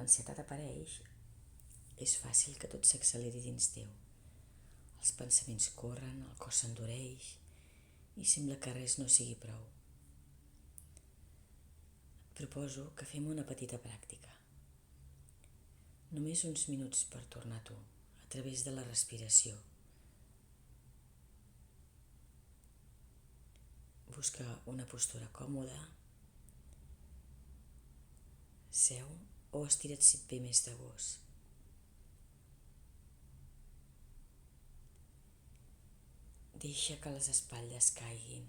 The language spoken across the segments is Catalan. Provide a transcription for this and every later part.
l'ansietat apareix, és fàcil que tot s'acceleri dins teu. Els pensaments corren, el cos s'endureix i sembla que res no sigui prou. Et proposo que fem una petita pràctica. Només uns minuts per tornar a tu, a través de la respiració. Busca una postura còmoda, seu o estira't si et ve més de gust. Deixa que les espatlles caiguin,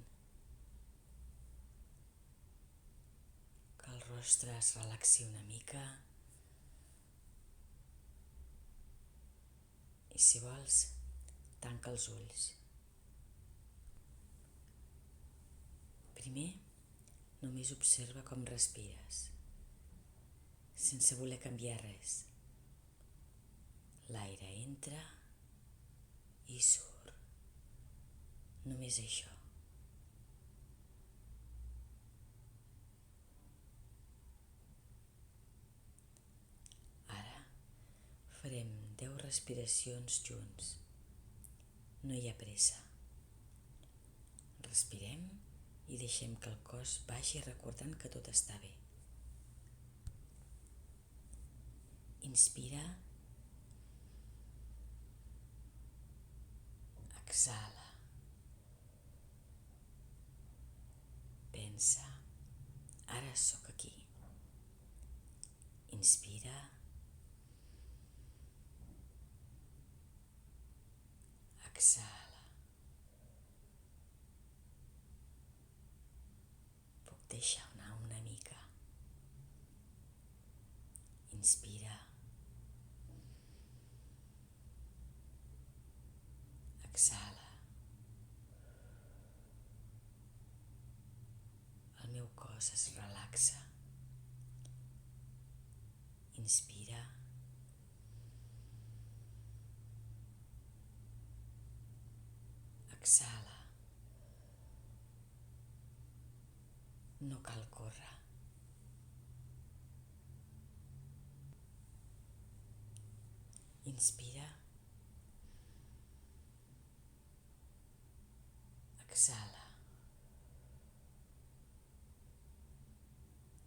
que el rostre es relaxi una mica i si vols, tanca els ulls. Primer, només observa com respires, sense voler canviar res. L'aire entra i surt. Només això. Ara farem 10 respiracions junts. No hi ha pressa. Respirem i deixem que el cos vagi recordant que tot està bé. Inspira. Exhala. Pensa, ara sóc aquí. Inspira. Exhala. Puc deixar anar una mica. Inspira. Exhala. El meu cos es relaxa. Inspira. Exhala. No cal córrer. Inspira. Exhala.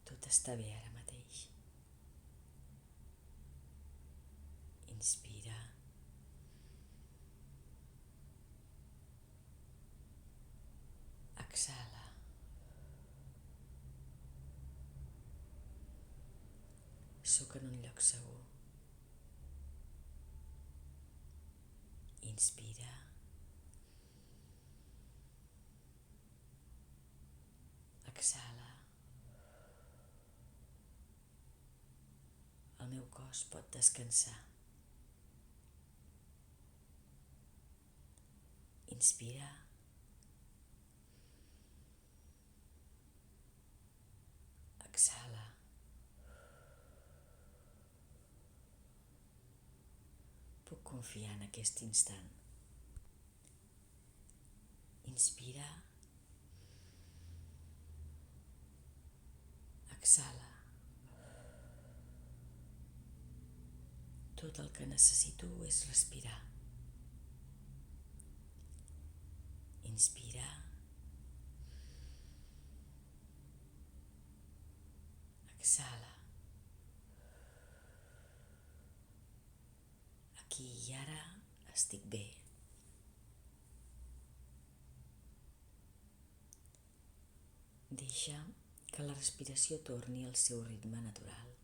Tot està bé ara mateix. Inspira. Exhala. Sóc en un lloc segur. Inspira. Exhala. El meu cos pot descansar. Inspira. Exhala. Puc confiar en aquest instant. Inspira. Exhala. Tot el que necessito és respirar. Inspira. Exhala. Aquí i ara estic bé. Deixa que la respiració torni al seu ritme natural.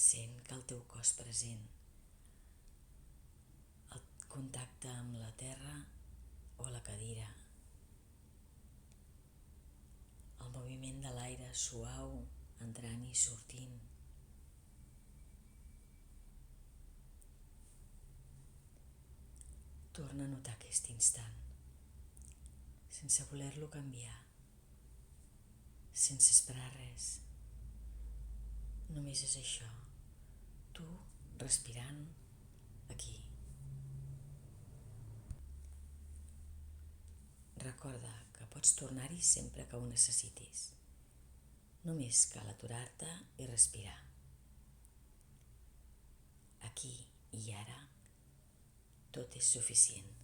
Sent que el teu cos present, el contacte amb la terra o la cadira, el moviment de l'aire suau entrant i sortint. Torna a notar aquest instant, sense voler-lo canviar, sense esperar res. Només és això, tu respirant aquí. Recorda que pots tornar-hi sempre que ho necessitis. Només cal aturar-te i respirar. Aquí i ara tot és suficient.